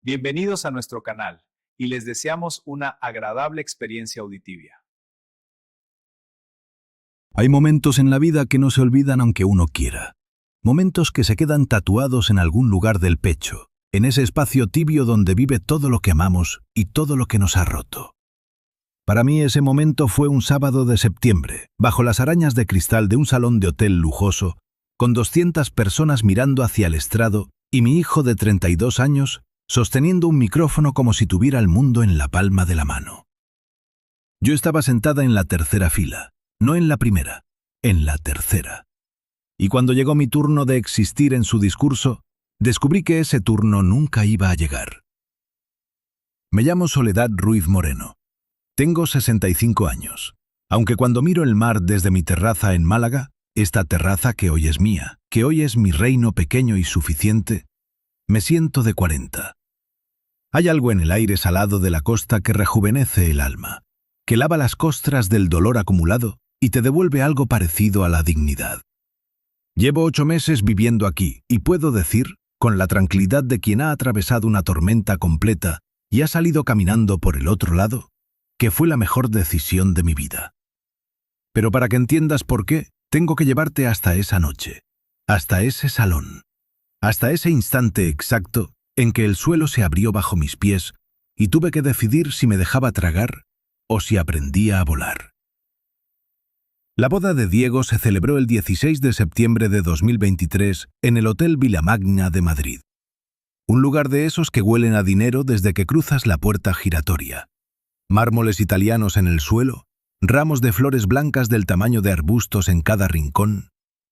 Bienvenidos a nuestro canal y les deseamos una agradable experiencia auditiva. Hay momentos en la vida que no se olvidan aunque uno quiera. Momentos que se quedan tatuados en algún lugar del pecho, en ese espacio tibio donde vive todo lo que amamos y todo lo que nos ha roto. Para mí ese momento fue un sábado de septiembre, bajo las arañas de cristal de un salón de hotel lujoso, con 200 personas mirando hacia el estrado y mi hijo de 32 años sosteniendo un micrófono como si tuviera el mundo en la palma de la mano. Yo estaba sentada en la tercera fila, no en la primera, en la tercera. Y cuando llegó mi turno de existir en su discurso, descubrí que ese turno nunca iba a llegar. Me llamo Soledad Ruiz Moreno. Tengo 65 años, aunque cuando miro el mar desde mi terraza en Málaga, esta terraza que hoy es mía, que hoy es mi reino pequeño y suficiente, me siento de 40. Hay algo en el aire salado de la costa que rejuvenece el alma, que lava las costras del dolor acumulado y te devuelve algo parecido a la dignidad. Llevo 8 meses viviendo aquí y puedo decir, con la tranquilidad de quien ha atravesado una tormenta completa y ha salido caminando por el otro lado, que fue la mejor decisión de mi vida. Pero para que entiendas por qué, tengo que llevarte hasta esa noche, hasta ese salón, hasta ese instante exacto en que el suelo se abrió bajo mis pies y tuve que decidir si me dejaba tragar o si aprendía a volar. La boda de Diego se celebró el 16 de septiembre de 2023 en el Hotel Vilamagna de Madrid. Un lugar de esos que huelen a dinero desde que cruzas la puerta giratoria. Mármoles italianos en el suelo, ramos de flores blancas del tamaño de arbustos en cada rincón,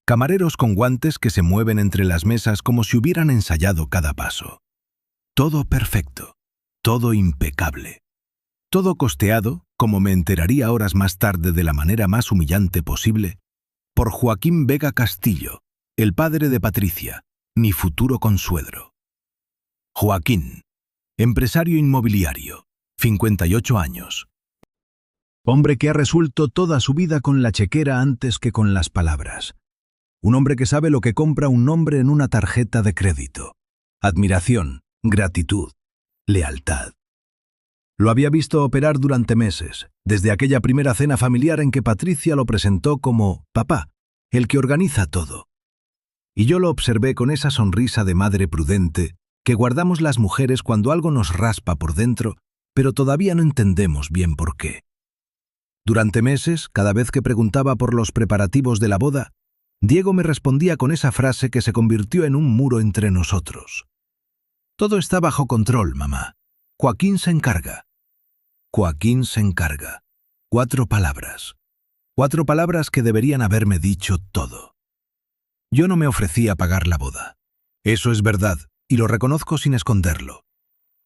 camareros con guantes que se mueven entre las mesas como si hubieran ensayado cada paso. Todo perfecto, todo impecable. Todo costeado, como me enteraría horas más tarde de la manera más humillante posible, por Joaquín Vega Castillo, el padre de Patricia, mi futuro consuegro. Joaquín, empresario inmobiliario, 58 años. Hombre que ha resuelto toda su vida con la chequera antes que con las palabras. Un hombre que sabe lo que compra un nombre en una tarjeta de crédito. Admiración, gratitud, lealtad. Lo había visto operar durante meses, desde aquella primera cena familiar en que Patricia lo presentó como papá, el que organiza todo. Y yo lo observé con esa sonrisa de madre prudente que guardamos las mujeres cuando algo nos raspa por dentro, pero todavía no entendemos bien por qué. Durante meses, cada vez que preguntaba por los preparativos de la boda, Diego me respondía con esa frase que se convirtió en un muro entre nosotros. Todo está bajo control, mamá. Joaquín se encarga. Joaquín se encarga. 4 palabras. 4 palabras que deberían haberme dicho todo. Yo no me ofrecí a pagar la boda. Eso es verdad, y lo reconozco sin esconderlo.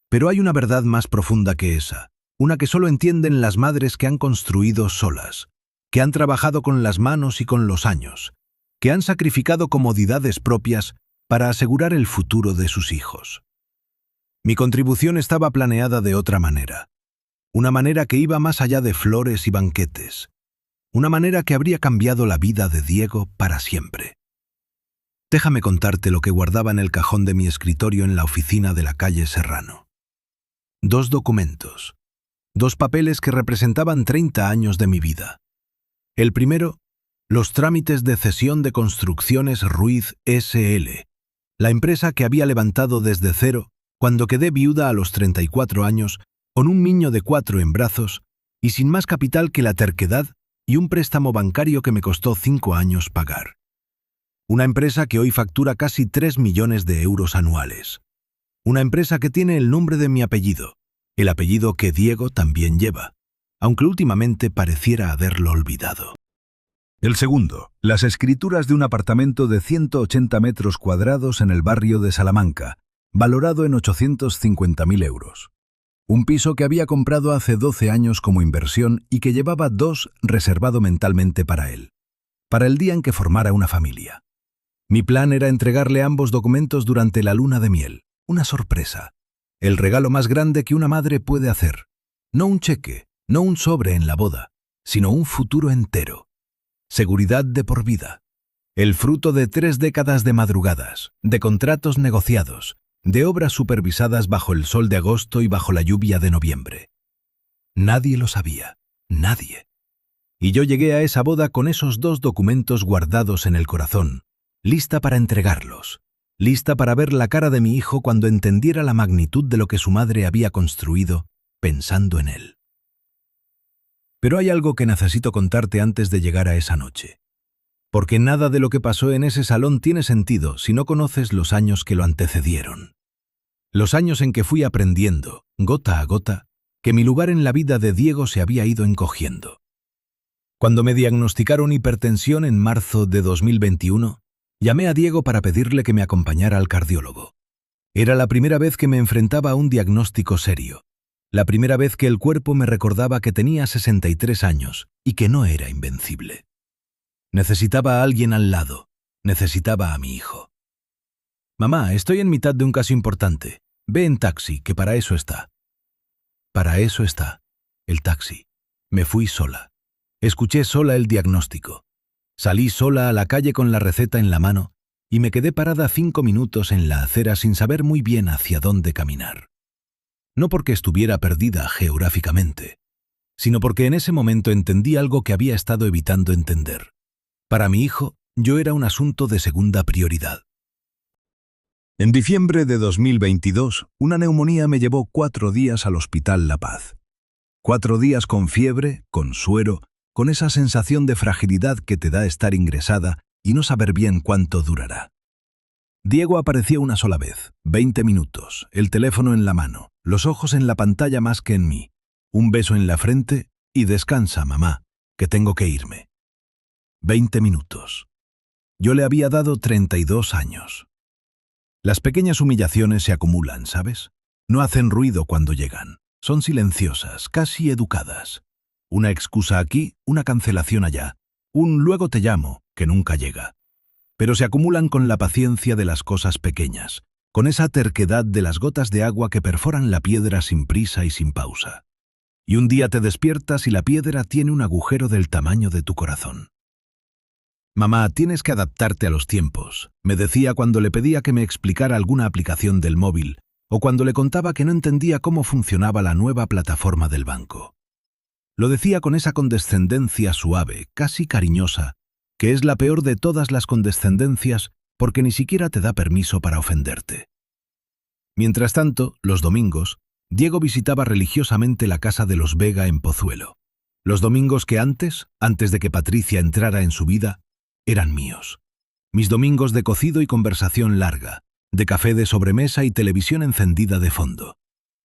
Pero hay una verdad más profunda que esa, una que solo entienden las madres que han construido solas, que han trabajado con las manos y con los años, que han sacrificado comodidades propias para asegurar el futuro de sus hijos. Mi contribución estaba planeada de otra manera, una manera que iba más allá de flores y banquetes, una manera que habría cambiado la vida de Diego para siempre. Déjame contarte lo que guardaba en el cajón de mi escritorio en la oficina de la calle Serrano. 2 documentos, 2 papeles que representaban 30 años de mi vida. El primero, los trámites de cesión de Construcciones Ruiz S.L., la empresa que había levantado desde cero cuando quedé viuda a los 34 años, con un niño de 4 en brazos y sin más capital que la terquedad y un préstamo bancario que me costó 5 años pagar. Una empresa que hoy factura casi 3 millones de euros anuales. Una empresa que tiene el nombre de mi apellido, el apellido que Diego también lleva, aunque últimamente pareciera haberlo olvidado. El segundo, las escrituras de un apartamento de 180 metros cuadrados en el barrio de Salamanca, valorado en 850.000 euros. Un piso que había comprado hace 12 años como inversión y que llevaba 2 reservado mentalmente para él, para el día en que formara una familia. Mi plan era entregarle ambos documentos durante la luna de miel, una sorpresa, el regalo más grande que una madre puede hacer. No un cheque, no un sobre en la boda, sino un futuro entero. Seguridad de por vida. El fruto de 3 décadas de madrugadas, de contratos negociados, de obras supervisadas bajo el sol de agosto y bajo la lluvia de noviembre. Nadie lo sabía, nadie. Y yo llegué a esa boda con esos 2 documentos guardados en el corazón, lista para entregarlos, lista para ver la cara de mi hijo cuando entendiera la magnitud de lo que su madre había construido pensando en él. Pero hay algo que necesito contarte antes de llegar a esa noche. Porque nada de lo que pasó en ese salón tiene sentido si no conoces los años que lo antecedieron. Los años en que fui aprendiendo, gota a gota, que mi lugar en la vida de Diego se había ido encogiendo. Cuando me diagnosticaron hipertensión en marzo de 2021, llamé a Diego para pedirle que me acompañara al cardiólogo. Era la primera vez que me enfrentaba a un diagnóstico serio. La primera vez que el cuerpo me recordaba que tenía 63 años y que no era invencible. Necesitaba a alguien al lado. Necesitaba a mi hijo. «Mamá, estoy en mitad de un caso importante. Ve en taxi, que para eso está». Para eso está. El taxi. Me fui sola. Escuché sola el diagnóstico. Salí sola a la calle con la receta en la mano y me quedé parada 5 minutos en la acera sin saber muy bien hacia dónde caminar. No porque estuviera perdida geográficamente, sino porque en ese momento entendí algo que había estado evitando entender. Para mi hijo, yo era un asunto de segunda prioridad. En diciembre de 2022, una neumonía me llevó 4 días al Hospital La Paz. 4 días con fiebre, con suero, con esa sensación de fragilidad que te da estar ingresada y no saber bien cuánto durará. Diego apareció una sola vez, 20 minutos, el teléfono en la mano, los ojos en la pantalla más que en mí, un beso en la frente y descansa, mamá, que tengo que irme. 20 minutos. Yo le había dado 32 años. Las pequeñas humillaciones se acumulan, ¿sabes? No hacen ruido cuando llegan. Son silenciosas, casi educadas. Una excusa aquí, una cancelación allá. Un luego te llamo, que nunca llega. Pero se acumulan con la paciencia de las cosas pequeñas, con esa terquedad de las gotas de agua que perforan la piedra sin prisa y sin pausa. Y un día te despiertas y la piedra tiene un agujero del tamaño de tu corazón. «Mamá, tienes que adaptarte a los tiempos», me decía cuando le pedía que me explicara alguna aplicación del móvil o cuando le contaba que no entendía cómo funcionaba la nueva plataforma del banco. Lo decía con esa condescendencia suave, casi cariñosa, que es la peor de todas las condescendencias porque ni siquiera te da permiso para ofenderte. Mientras tanto, los domingos, Diego visitaba religiosamente la casa de los Vega en Pozuelo. Los domingos que antes de que Patricia entrara en su vida, eran míos. Mis domingos de cocido y conversación larga, de café de sobremesa y televisión encendida de fondo.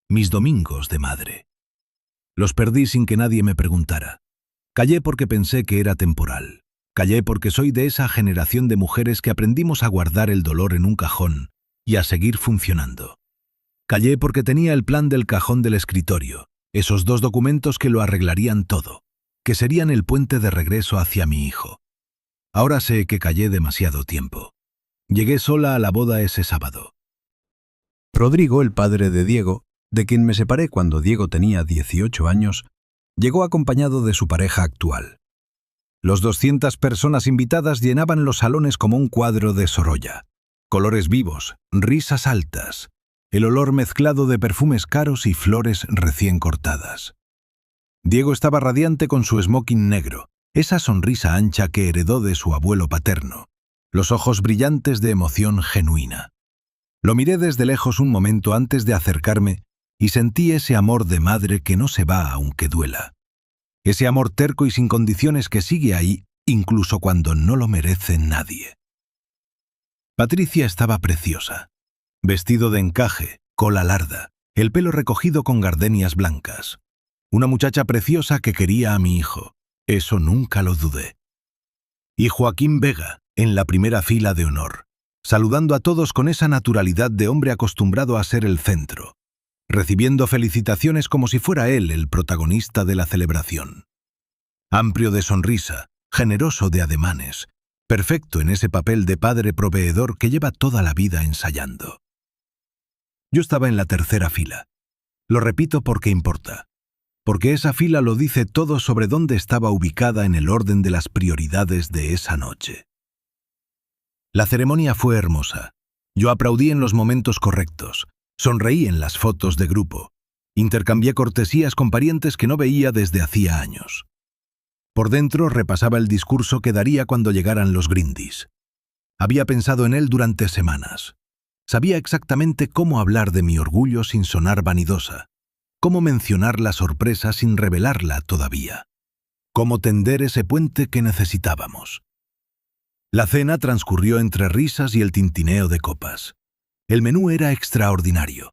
Mis domingos de madre. Los perdí sin que nadie me preguntara. Callé porque pensé que era temporal. Callé porque soy de esa generación de mujeres que aprendimos a guardar el dolor en un cajón y a seguir funcionando. Callé porque tenía el plan del cajón del escritorio, esos 2 documentos que lo arreglarían todo, que serían el puente de regreso hacia mi hijo. Ahora sé que callé demasiado tiempo. Llegué sola a la boda ese sábado. Rodrigo, el padre de Diego, de quien me separé cuando Diego tenía 18 años, llegó acompañado de su pareja actual. Los 200 personas invitadas llenaban los salones como un cuadro de Sorolla. Colores vivos, risas altas, el olor mezclado de perfumes caros y flores recién cortadas. Diego estaba radiante con su smoking negro, esa sonrisa ancha que heredó de su abuelo paterno, los ojos brillantes de emoción genuina. Lo miré desde lejos un momento antes de acercarme y sentí ese amor de madre que no se va aunque duela. Ese amor terco y sin condiciones que sigue ahí incluso cuando no lo merece nadie. Patricia estaba preciosa. Vestido de encaje, cola larga, el pelo recogido con gardenias blancas. Una muchacha preciosa que quería a mi hijo. Eso nunca lo dudé. Y Joaquín Vega, en la primera fila de honor, saludando a todos con esa naturalidad de hombre acostumbrado a ser el centro, recibiendo felicitaciones como si fuera él el protagonista de la celebración. Amplio de sonrisa, generoso de ademanes, perfecto en ese papel de padre proveedor que lleva toda la vida ensayando. Yo estaba en la tercera fila. Lo repito porque importa. Porque esa fila lo dice todo sobre dónde estaba ubicada en el orden de las prioridades de esa noche. La ceremonia fue hermosa. Yo aplaudí en los momentos correctos, sonreí en las fotos de grupo, intercambié cortesías con parientes que no veía desde hacía años. Por dentro repasaba el discurso que daría cuando llegaran los Grindis. Había pensado en él durante semanas. Sabía exactamente cómo hablar de mi orgullo sin sonar vanidosa, cómo mencionar la sorpresa sin revelarla todavía, cómo tender ese puente que necesitábamos. La cena transcurrió entre risas y el tintineo de copas. El menú era extraordinario.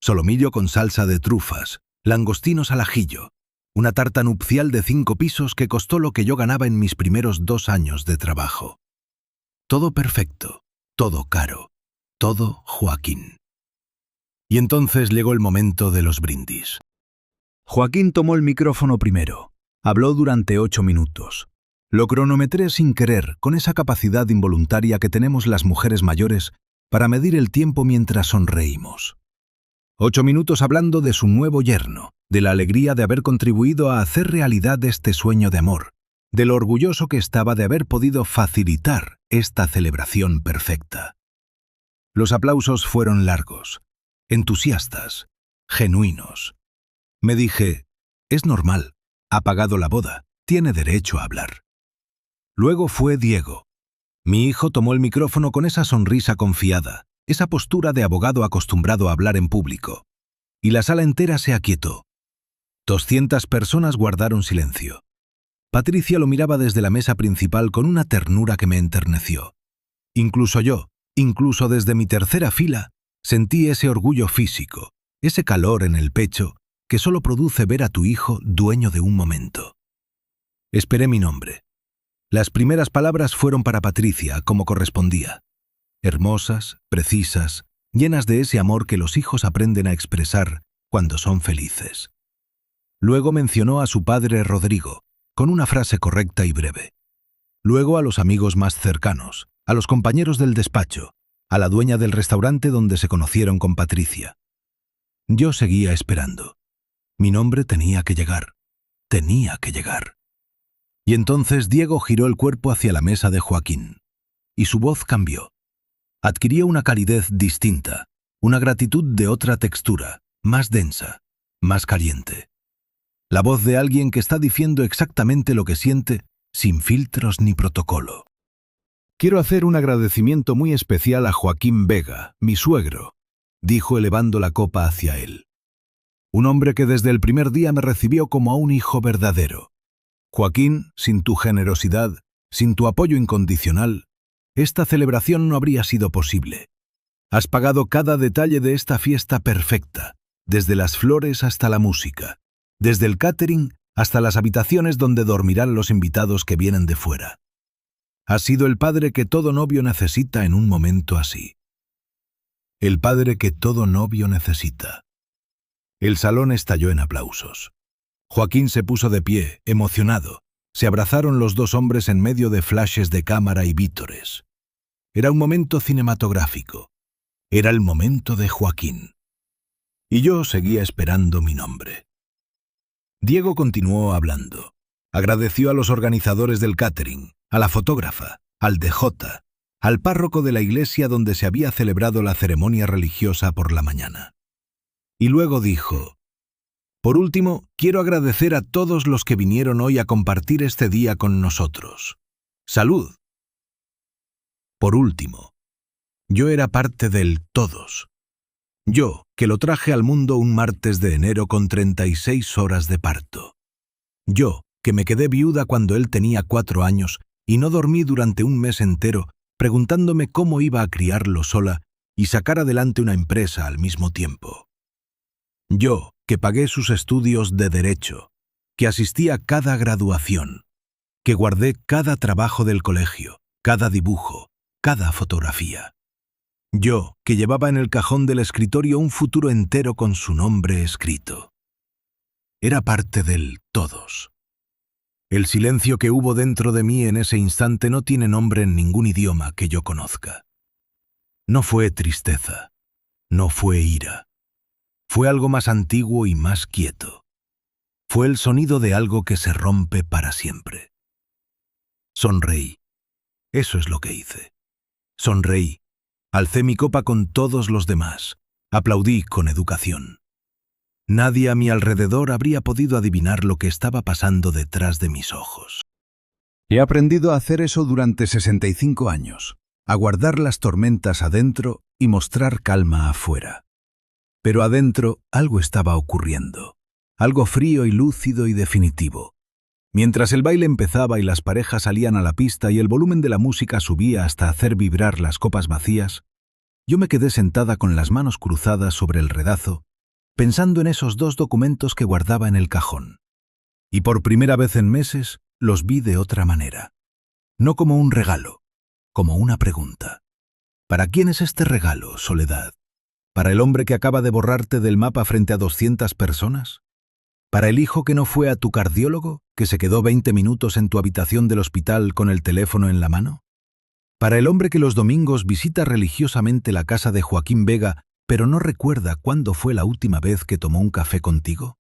Solomillo con salsa de trufas, langostinos al ajillo, una tarta nupcial de 5 pisos que costó lo que yo ganaba en mis primeros 2 años de trabajo. Todo perfecto, todo caro, todo Joaquín. Y entonces llegó el momento de los brindis. Joaquín tomó el micrófono primero. Habló durante 8 minutos. Lo cronometré sin querer, con esa capacidad involuntaria que tenemos las mujeres mayores para medir el tiempo mientras sonreímos. 8 minutos hablando de su nuevo yerno, de la alegría de haber contribuido a hacer realidad este sueño de amor, de lo orgulloso que estaba de haber podido facilitar esta celebración perfecta. Los aplausos fueron largos, entusiastas, genuinos. Me dije, es normal, ha pagado la boda, tiene derecho a hablar. Luego fue Diego. Mi hijo tomó el micrófono con esa sonrisa confiada, esa postura de abogado acostumbrado a hablar en público. Y la sala entera se aquietó. 200 personas guardaron silencio. Patricia lo miraba desde la mesa principal con una ternura que me enterneció. Incluso yo, incluso desde mi tercera fila, sentí ese orgullo físico, ese calor en el pecho que solo produce ver a tu hijo dueño de un momento. Esperé mi nombre. Las primeras palabras fueron para Patricia, como correspondía. Hermosas, precisas, llenas de ese amor que los hijos aprenden a expresar cuando son felices. Luego mencionó a su padre Rodrigo, con una frase correcta y breve. Luego a los amigos más cercanos, a los compañeros del despacho, a la dueña del restaurante donde se conocieron con Patricia. Yo seguía esperando. Mi nombre tenía que llegar. Tenía que llegar. Y entonces Diego giró el cuerpo hacia la mesa de Joaquín. Y su voz cambió. Adquiría una calidez distinta, una gratitud de otra textura, más densa, más caliente. La voz de alguien que está diciendo exactamente lo que siente, sin filtros ni protocolo. Quiero hacer un agradecimiento muy especial a Joaquín Vega, mi suegro, dijo elevando la copa hacia él. Un hombre que desde el primer día me recibió como a un hijo verdadero. Joaquín, sin tu generosidad, sin tu apoyo incondicional, esta celebración no habría sido posible. Has pagado cada detalle de esta fiesta perfecta, desde las flores hasta la música, desde el catering hasta las habitaciones donde dormirán los invitados que vienen de fuera. Has sido el padre que todo novio necesita en un momento así. El padre que todo novio necesita. El salón estalló en aplausos. Joaquín se puso de pie, emocionado. Se abrazaron los dos hombres en medio de flashes de cámara y vítores. Era un momento cinematográfico. Era el momento de Joaquín. Y yo seguía esperando mi nombre. Diego continuó hablando. Agradeció a los organizadores del catering, a la fotógrafa, al DJ, al párroco de la iglesia donde se había celebrado la ceremonia religiosa por la mañana. Y luego dijo: por último, quiero agradecer a todos los que vinieron hoy a compartir este día con nosotros. ¡Salud! Por último, yo era parte del todos. Yo, que lo traje al mundo un martes de enero con 36 horas de parto. Yo, que me quedé viuda cuando él tenía 4 años y no dormí durante un mes entero preguntándome cómo iba a criarlo sola y sacar adelante una empresa al mismo tiempo. Yo, que pagué sus estudios de Derecho, que asistí a cada graduación, que guardé cada trabajo del colegio, cada dibujo, cada fotografía. Yo, que llevaba en el cajón del escritorio un futuro entero con su nombre escrito. Era parte del todos. El silencio que hubo dentro de mí en ese instante no tiene nombre en ningún idioma que yo conozca. No fue tristeza, no fue ira. Fue algo más antiguo y más quieto. Fue el sonido de algo que se rompe para siempre. Sonreí. Eso es lo que hice. Sonreí. Alcé mi copa con todos los demás. Aplaudí con educación. Nadie a mi alrededor habría podido adivinar lo que estaba pasando detrás de mis ojos. He aprendido a hacer eso durante 65 años, a guardar las tormentas adentro y mostrar calma afuera. Pero adentro algo estaba ocurriendo, algo frío y lúcido y definitivo. Mientras el baile empezaba y las parejas salían a la pista y el volumen de la música subía hasta hacer vibrar las copas vacías, yo me quedé sentada con las manos cruzadas sobre el redazo, pensando en esos 2 documentos que guardaba en el cajón. Y por primera vez en meses los vi de otra manera. No como un regalo, como una pregunta. ¿Para quién es este regalo, Soledad? ¿Para el hombre que acaba de borrarte del mapa frente a 200 personas? ¿Para el hijo que no fue a tu cardiólogo, que se quedó 20 minutos en tu habitación del hospital con el teléfono en la mano? ¿Para el hombre que los domingos visita religiosamente la casa de Joaquín Vega, pero no recuerda cuándo fue la última vez que tomó un café contigo?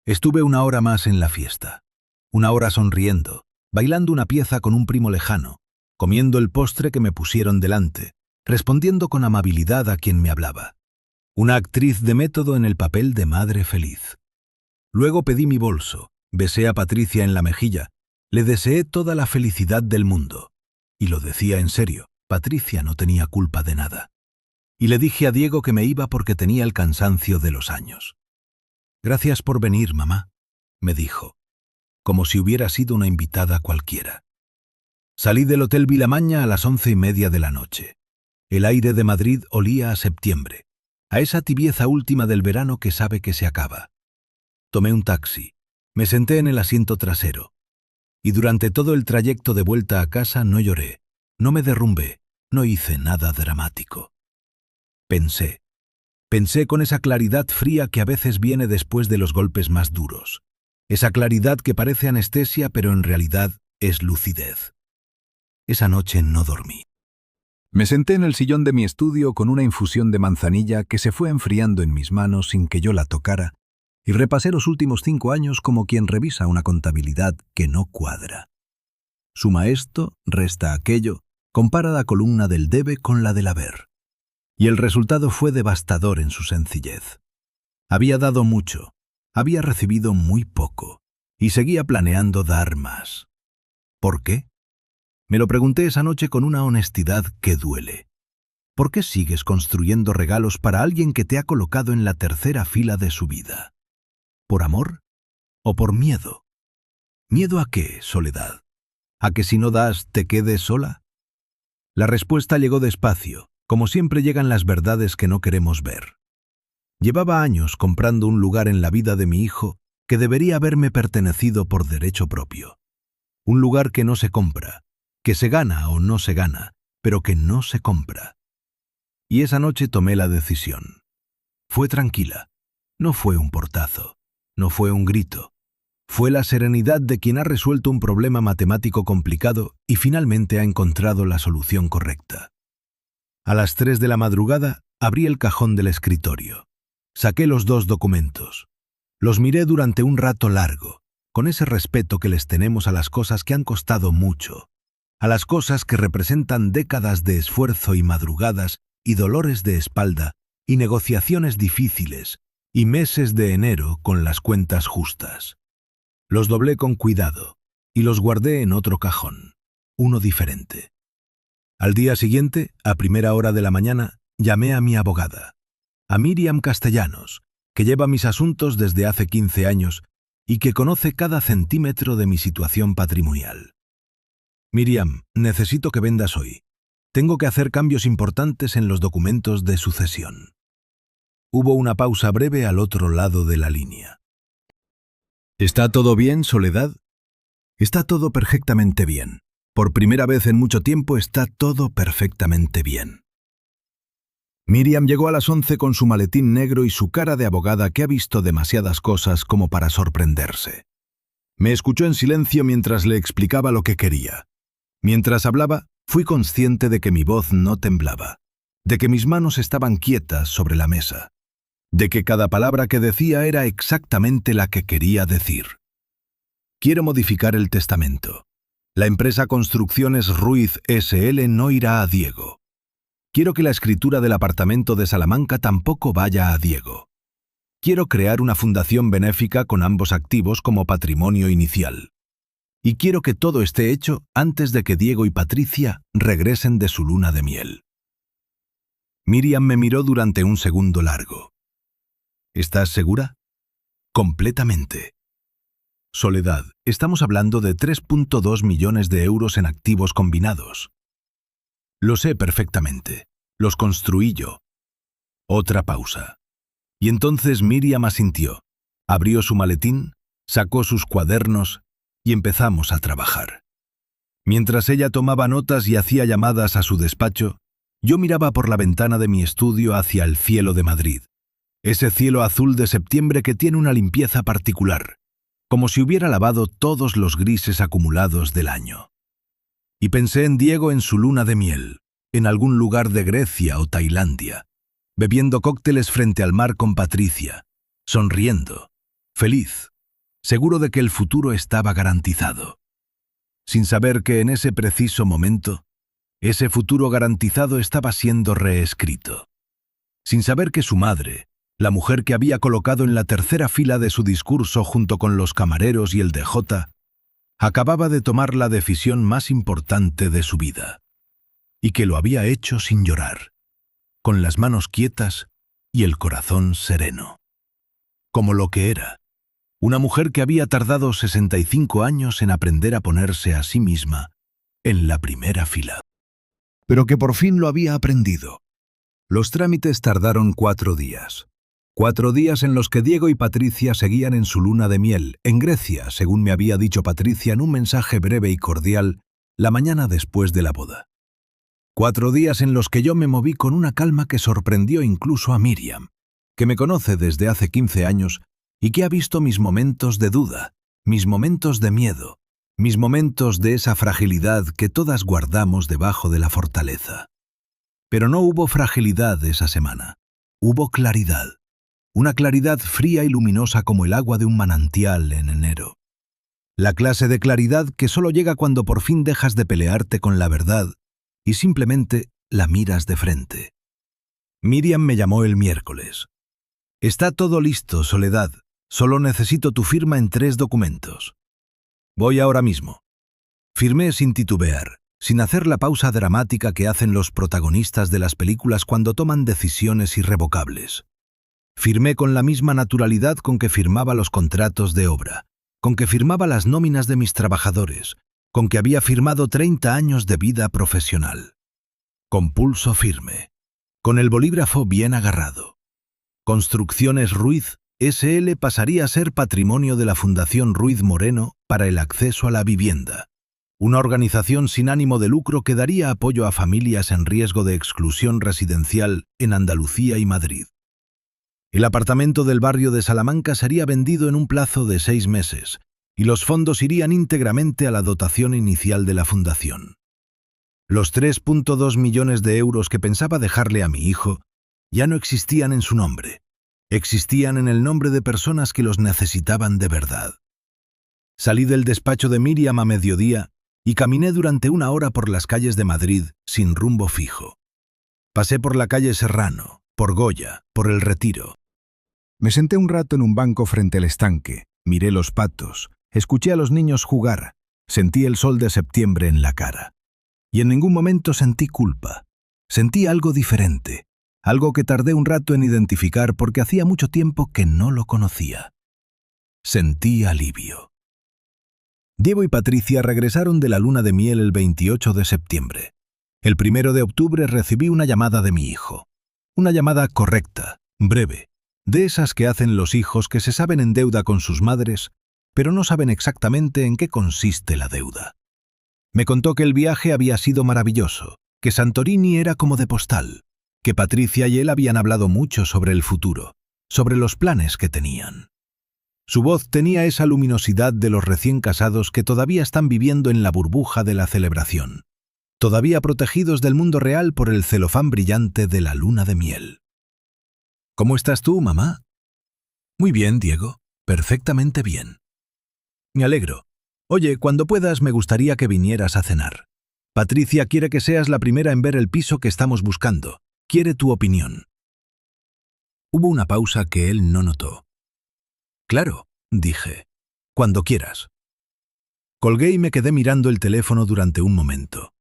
Estuve 1 hora más en la fiesta. 1 hora sonriendo, bailando una pieza con un primo lejano, comiendo el postre que me pusieron delante, respondiendo con amabilidad a quien me hablaba. Una actriz de método en el papel de madre feliz. Luego pedí mi bolso, besé a Patricia en la mejilla, le deseé toda la felicidad del mundo. Y lo decía en serio, Patricia no tenía culpa de nada. Y le dije a Diego que me iba porque tenía el cansancio de los años. «Gracias por venir, mamá», me dijo, como si hubiera sido una invitada cualquiera. Salí del Hotel Vilamaña a las 11:30 de la noche. El aire de Madrid olía a septiembre, a esa tibieza última del verano que sabe que se acaba. Tomé un taxi, me senté en el asiento trasero, y durante todo el trayecto de vuelta a casa no lloré, no me derrumbé, no hice nada dramático. Pensé con esa claridad fría que a veces viene después de los golpes más duros, esa claridad que parece anestesia pero en realidad es lucidez. Esa noche no dormí. Me senté en el sillón de mi estudio con una infusión de manzanilla que se fue enfriando en mis manos sin que yo la tocara, y repasé los últimos 5 años como quien revisa una contabilidad que no cuadra. Suma esto, resta aquello, compara la columna del debe con la del haber. Y el resultado fue devastador en su sencillez. Había dado mucho, había recibido muy poco, y seguía planeando dar más. ¿Por qué? Me lo pregunté esa noche con una honestidad que duele. ¿Por qué sigues construyendo regalos para alguien que te ha colocado en la tercera fila de su vida? ¿Por amor o por miedo? ¿Miedo a qué, Soledad? ¿A que si no das te quedes sola? La respuesta llegó despacio, como siempre llegan las verdades que no queremos ver. Llevaba años comprando un lugar en la vida de mi hijo que debería haberme pertenecido por derecho propio. Un lugar que no se compra, que se gana o no se gana, pero que no se compra. Y esa noche tomé la decisión. Fue tranquila, no fue un portazo. No fue un grito. Fue la serenidad de quien ha resuelto un problema matemático complicado y finalmente ha encontrado la solución correcta. A las 3 de la madrugada abrí el cajón del escritorio. Saqué los 2 documentos. Los miré durante un rato largo, con ese respeto que les tenemos a las cosas que han costado mucho, a las cosas que representan décadas de esfuerzo y madrugadas y dolores de espalda y negociaciones difíciles, y meses de enero con las cuentas justas. Los doblé con cuidado y los guardé en otro cajón, uno diferente. Al día siguiente, a primera hora de la mañana, llamé a mi abogada, a Miriam Castellanos, que lleva mis asuntos desde hace 15 años y que conoce cada centímetro de mi situación patrimonial. Miriam, necesito que vendas hoy. Tengo que hacer cambios importantes en los documentos de sucesión. Hubo una pausa breve al otro lado de la línea. ¿Está todo bien, Soledad? Está todo perfectamente bien. Por primera vez en mucho tiempo está todo perfectamente bien. Miriam llegó a las 11 con su maletín negro y su cara de abogada que ha visto demasiadas cosas como para sorprenderse. Me escuchó en silencio mientras le explicaba lo que quería. Mientras hablaba, fui consciente de que mi voz no temblaba, de que mis manos estaban quietas sobre la mesa, de que cada palabra que decía era exactamente la que quería decir. Quiero modificar el testamento. La empresa Construcciones Ruiz S.L. no irá a Diego. Quiero que la escritura del apartamento de Salamanca tampoco vaya a Diego. Quiero crear una fundación benéfica con ambos activos como patrimonio inicial. Y quiero que todo esté hecho antes de que Diego y Patricia regresen de su luna de miel. Miriam me miró durante un segundo largo. ¿Estás segura? Completamente. Soledad, estamos hablando de 3,2 millones de euros en activos combinados. Lo sé perfectamente. Los construí yo. Otra pausa. Y entonces Miriam asintió. Abrió su maletín, sacó sus cuadernos y empezamos a trabajar. Mientras ella tomaba notas y hacía llamadas a su despacho, yo miraba por la ventana de mi estudio hacia el cielo de Madrid. Ese cielo azul de septiembre que tiene una limpieza particular, como si hubiera lavado todos los grises acumulados del año. Y pensé en Diego en su luna de miel, en algún lugar de Grecia o Tailandia, bebiendo cócteles frente al mar con Patricia, sonriendo, feliz, seguro de que el futuro estaba garantizado. Sin saber que en ese preciso momento, ese futuro garantizado estaba siendo reescrito. Sin saber que su madre, la mujer que había colocado en la tercera fila de su discurso junto con los camareros y el DJ, acababa de tomar la decisión más importante de su vida, y que lo había hecho sin llorar, con las manos quietas y el corazón sereno. Como lo que era, una mujer que había tardado 65 años en aprender a ponerse a sí misma en la primera fila. Pero que por fin lo había aprendido. Los trámites tardaron 4 días. 4 días en los que Diego y Patricia seguían en su luna de miel, en Grecia, según me había dicho Patricia en un mensaje breve y cordial, la mañana después de la boda. 4 días en los que yo me moví con una calma que sorprendió incluso a Miriam, que me conoce desde hace 15 años y que ha visto mis momentos de duda, mis momentos de miedo, mis momentos de esa fragilidad que todas guardamos debajo de la fortaleza. Pero no hubo fragilidad esa semana, hubo claridad. Una claridad fría y luminosa como el agua de un manantial en enero. La clase de claridad que solo llega cuando por fin dejas de pelearte con la verdad y simplemente la miras de frente. Miriam me llamó el miércoles. Está todo listo, Soledad. Solo necesito tu firma en 3 documentos. Voy ahora mismo. Firmé sin titubear, sin hacer la pausa dramática que hacen los protagonistas de las películas cuando toman decisiones irrevocables. Firmé con la misma naturalidad con que firmaba los contratos de obra, con que firmaba las nóminas de mis trabajadores, con que había firmado 30 años de vida profesional. Con pulso firme, con el bolígrafo bien agarrado. Construcciones Ruiz S.L. pasaría a ser patrimonio de la Fundación Ruiz Moreno para el acceso a la vivienda, una organización sin ánimo de lucro que daría apoyo a familias en riesgo de exclusión residencial en Andalucía y Madrid. El apartamento del barrio de Salamanca sería vendido en un plazo de 6 meses y los fondos irían íntegramente a la dotación inicial de la fundación. Los 3,2 millones de euros que pensaba dejarle a mi hijo ya no existían en su nombre, existían en el nombre de personas que los necesitaban de verdad. Salí del despacho de Miriam a mediodía y caminé durante 1 hora por las calles de Madrid sin rumbo fijo. Pasé por la calle Serrano, por Goya, por El Retiro. Me senté un rato en un banco frente al estanque, miré los patos, escuché a los niños jugar, sentí el sol de septiembre en la cara. Y en ningún momento sentí culpa. Sentí algo diferente, algo que tardé un rato en identificar porque hacía mucho tiempo que no lo conocía. Sentí alivio. Diego y Patricia regresaron de la luna de miel el 28 de septiembre. El 1 de octubre recibí una llamada de mi hijo. Una llamada correcta, breve, de esas que hacen los hijos que se saben en deuda con sus madres, pero no saben exactamente en qué consiste la deuda. Me contó que el viaje había sido maravilloso, que Santorini era como de postal, que Patricia y él habían hablado mucho sobre el futuro, sobre los planes que tenían. Su voz tenía esa luminosidad de los recién casados que todavía están viviendo en la burbuja de la celebración, todavía protegidos del mundo real por el celofán brillante de la luna de miel. ¿Cómo estás tú, mamá? Muy bien, Diego, perfectamente bien. Me alegro. Oye, cuando puedas me gustaría que vinieras a cenar. Patricia quiere que seas la primera en ver el piso que estamos buscando. Quiere tu opinión. Hubo una pausa que él no notó. Claro, dije. Cuando quieras. Colgué y me quedé mirando el teléfono durante un momento.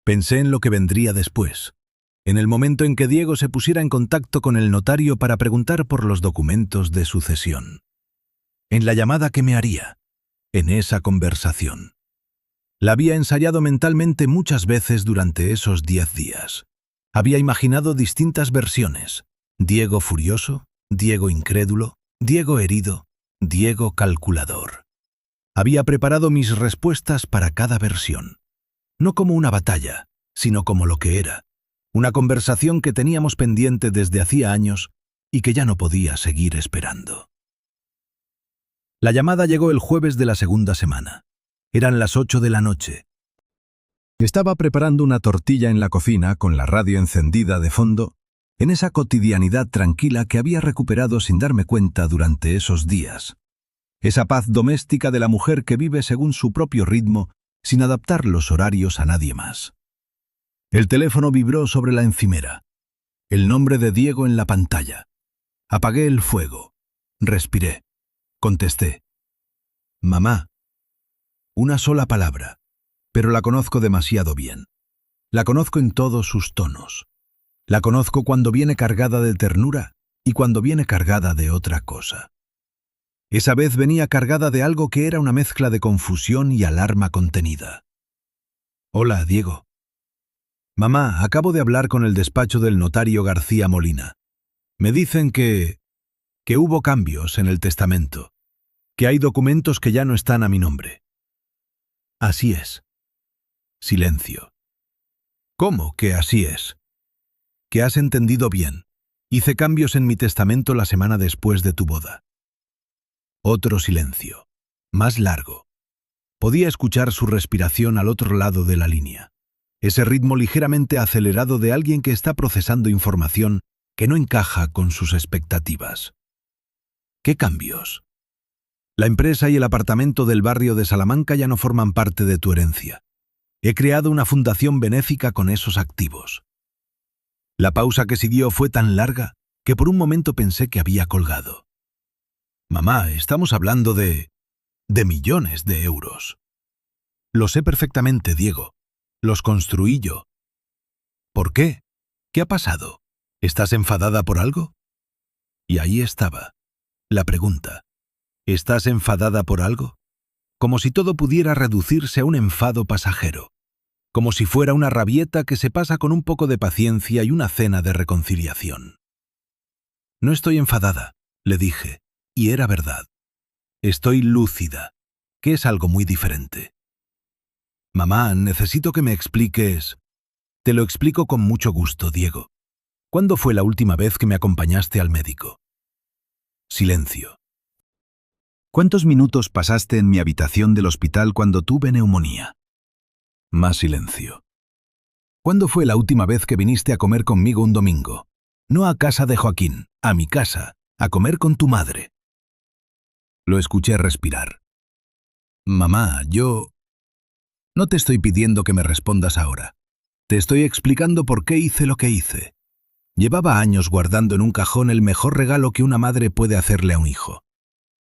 Pensé en lo que vendría después. En el momento en que Diego se pusiera en contacto con el notario para preguntar por los documentos de sucesión. En la llamada que me haría. En esa conversación. La había ensayado mentalmente muchas veces durante esos 10 días. Había imaginado distintas versiones. Diego furioso, Diego incrédulo, Diego herido, Diego calculador. Había preparado mis respuestas para cada versión. No como una batalla, sino como lo que era. Una conversación que teníamos pendiente desde hacía años y que ya no podía seguir esperando. La llamada llegó el jueves de la segunda semana. Eran las 8 de la noche. Estaba preparando una tortilla en la cocina con la radio encendida de fondo, en esa cotidianidad tranquila que había recuperado sin darme cuenta durante esos días. Esa paz doméstica de la mujer que vive según su propio ritmo, sin adaptar los horarios a nadie más. El teléfono vibró sobre la encimera. El nombre de Diego en la pantalla. Apagué el fuego. Respiré. Contesté. Mamá. Una sola palabra, pero la conozco demasiado bien. La conozco en todos sus tonos. La conozco cuando viene cargada de ternura y cuando viene cargada de otra cosa. Esa vez venía cargada de algo que era una mezcla de confusión y alarma contenida. Hola, Diego. Mamá, acabo de hablar con el despacho del notario García Molina. Me dicen que hubo cambios en el testamento, que hay documentos que ya no están a mi nombre. Así es. Silencio. ¿Cómo que así es? Que has entendido bien. Hice cambios en mi testamento la semana después de tu boda. Otro silencio. Más largo. Podía escuchar su respiración al otro lado de la línea. Ese ritmo ligeramente acelerado de alguien que está procesando información que no encaja con sus expectativas. ¿Qué cambios? La empresa y el apartamento del barrio de Salamanca ya no forman parte de tu herencia. He creado una fundación benéfica con esos activos. La pausa que siguió fue tan larga que por un momento pensé que había colgado. Mamá, estamos hablando de millones de euros. Lo sé perfectamente, Diego. Los construí yo. ¿Por qué? ¿Qué ha pasado? ¿Estás enfadada por algo? Y ahí estaba, la pregunta. ¿Estás enfadada por algo? Como si todo pudiera reducirse a un enfado pasajero. Como si fuera una rabieta que se pasa con un poco de paciencia y una cena de reconciliación. No estoy enfadada, le dije, y era verdad. Estoy lúcida, que es algo muy diferente. Mamá, necesito que me expliques. Te lo explico con mucho gusto, Diego. ¿Cuándo fue la última vez que me acompañaste al médico? Silencio. ¿Cuántos minutos pasaste en mi habitación del hospital cuando tuve neumonía? Más silencio. ¿Cuándo fue la última vez que viniste a comer conmigo un domingo? No a casa de Joaquín, a mi casa, a comer con tu madre. Lo escuché respirar. Mamá, yo... No te estoy pidiendo que me respondas ahora. Te estoy explicando por qué hice lo que hice. Llevaba años guardando en un cajón el mejor regalo que una madre puede hacerle a un hijo.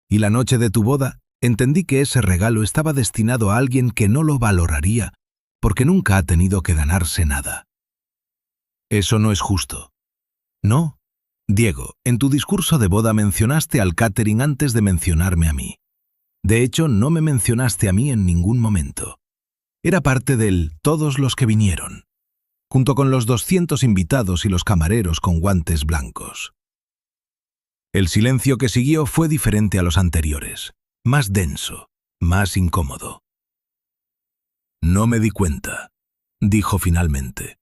Y la noche de tu boda, entendí que ese regalo estaba destinado a alguien que no lo valoraría, porque nunca ha tenido que ganarse nada. Eso no es justo. No. Diego, en tu discurso de boda mencionaste al catering antes de mencionarme a mí. De hecho, no me mencionaste a mí en ningún momento. Era parte del todos los que vinieron, junto con los 200 invitados y los camareros con guantes blancos. El silencio que siguió fue diferente a los anteriores, más denso, más incómodo. No me di cuenta, dijo finalmente.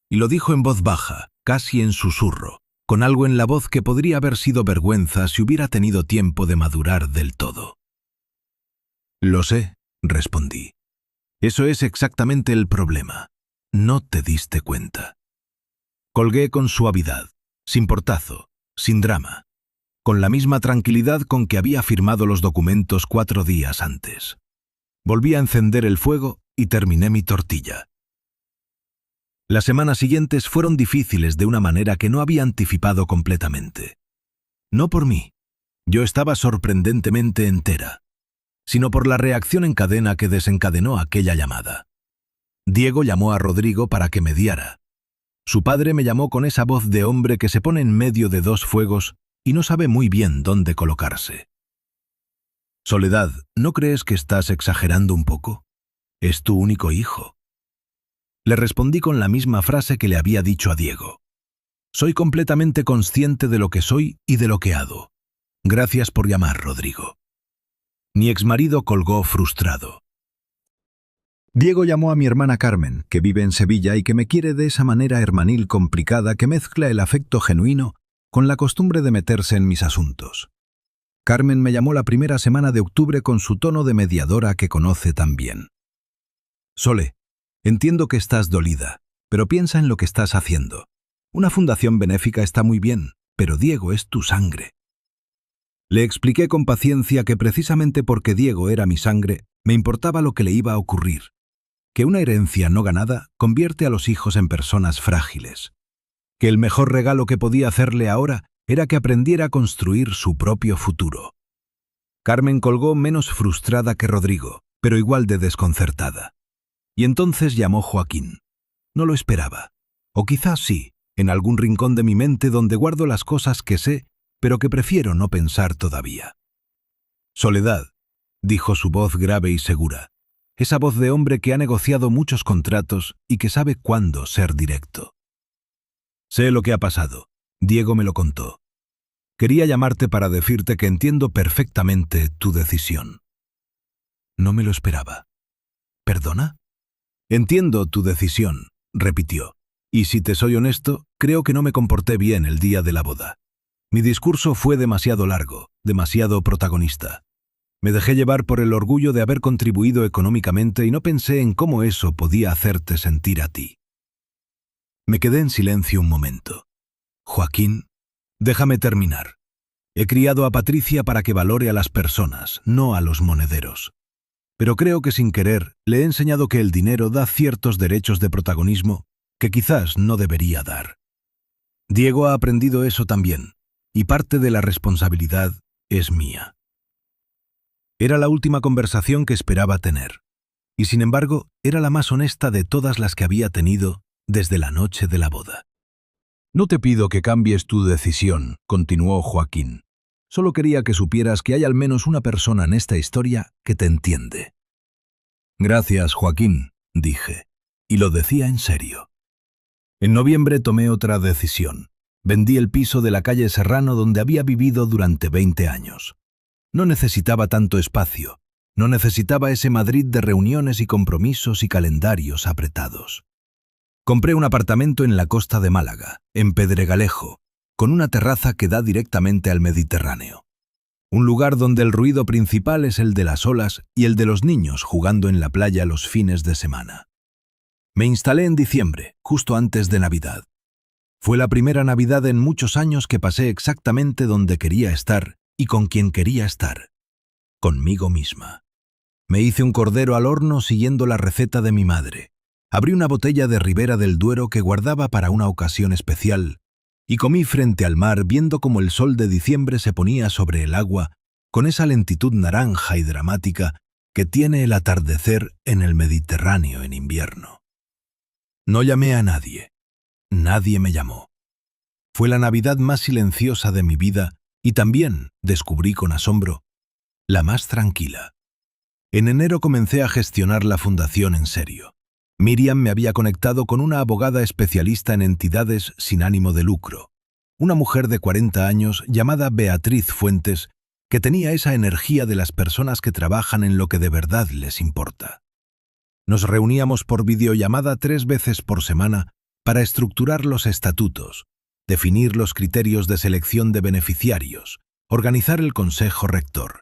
Y lo dijo en voz baja, casi en susurro, con algo en la voz que podría haber sido vergüenza si hubiera tenido tiempo de madurar del todo. Lo sé, respondí. Eso es exactamente el problema. No te diste cuenta. Colgué con suavidad, sin portazo, sin drama, con la misma tranquilidad con que había firmado los documentos 4 días antes. Volví a encender el fuego y terminé mi tortilla. Las semanas siguientes fueron difíciles de una manera que no había anticipado completamente. No por mí, yo estaba sorprendentemente entera, sino por la reacción en cadena que desencadenó aquella llamada. Diego llamó a Rodrigo para que mediara. Su padre me llamó con esa voz de hombre que se pone en medio de dos fuegos y no sabe muy bien dónde colocarse. Soledad, ¿no crees que estás exagerando un poco? Es tu único hijo. Le respondí con la misma frase que le había dicho a Diego. Soy completamente consciente de lo que soy y de lo que hago. Gracias por llamar, Rodrigo. Mi exmarido colgó frustrado. Diego llamó a mi hermana Carmen, que vive en Sevilla y que me quiere de esa manera hermanil complicada que mezcla el afecto genuino con la costumbre de meterse en mis asuntos. Carmen me llamó la primera semana de octubre con su tono de mediadora que conoce tan bien. Sole, entiendo que estás dolida, pero piensa en lo que estás haciendo. Una fundación benéfica está muy bien, pero Diego es tu sangre. Le expliqué con paciencia que precisamente porque Diego era mi sangre, me importaba lo que le iba a ocurrir, que una herencia no ganada convierte a los hijos en personas frágiles, que el mejor regalo que podía hacerle ahora era que aprendiera a construir su propio futuro. Carmen colgó menos frustrada que Rodrigo, pero igual de desconcertada. Y entonces llamó Joaquín. No lo esperaba. O quizás sí, en algún rincón de mi mente donde guardo las cosas que sé, pero que prefiero no pensar todavía. Soledad, dijo su voz grave y segura, esa voz de hombre que ha negociado muchos contratos y que sabe cuándo ser directo. Sé lo que ha pasado. Diego me lo contó. Quería llamarte para decirte que entiendo perfectamente tu decisión. No me lo esperaba. ¿Perdona? Entiendo tu decisión, repitió. Y si te soy honesto, creo que no me comporté bien el día de la boda. Mi discurso fue demasiado largo, demasiado protagonista. Me dejé llevar por el orgullo de haber contribuido económicamente y no pensé en cómo eso podía hacerte sentir a ti. Me quedé en silencio un momento. Joaquín, déjame terminar. He criado a Patricia para que valore a las personas, no a los monederos. Pero creo que sin querer le he enseñado que el dinero da ciertos derechos de protagonismo que quizás no debería dar. Diego ha aprendido eso también, y parte de la responsabilidad es mía. Era la última conversación que esperaba tener, y sin embargo era la más honesta de todas las que había tenido desde la noche de la boda. No te pido que cambies tu decisión, continuó Joaquín. Solo quería que supieras que hay al menos una persona en esta historia que te entiende. Gracias, Joaquín, dije, y lo decía en serio. En noviembre tomé otra decisión. Vendí el piso de la calle Serrano donde había vivido durante 20 años. No necesitaba tanto espacio, no necesitaba ese Madrid de reuniones y compromisos y calendarios apretados. Compré un apartamento en la costa de Málaga, en Pedregalejo, con una terraza que da directamente al Mediterráneo. Un lugar donde el ruido principal es el de las olas y el de los niños jugando en la playa los fines de semana. Me instalé en diciembre, justo antes de Navidad. Fue la primera Navidad en muchos años que pasé exactamente donde quería estar y con quien quería estar. Conmigo misma. Me hice un cordero al horno siguiendo la receta de mi madre. Abrí una botella de Ribera del Duero que guardaba para una ocasión especial y comí frente al mar viendo cómo el sol de diciembre se ponía sobre el agua con esa lentitud naranja y dramática que tiene el atardecer en el Mediterráneo en invierno. No llamé a nadie. Nadie me llamó. Fue la Navidad más silenciosa de mi vida y también, descubrí con asombro, la más tranquila. En enero comencé a gestionar la fundación en serio. Miriam me había conectado con una abogada especialista en entidades sin ánimo de lucro, una mujer de 40 años llamada Beatriz Fuentes, que tenía esa energía de las personas que trabajan en lo que de verdad les importa. Nos reuníamos por videollamada 3 veces por semana para estructurar los estatutos, definir los criterios de selección de beneficiarios, organizar el consejo rector.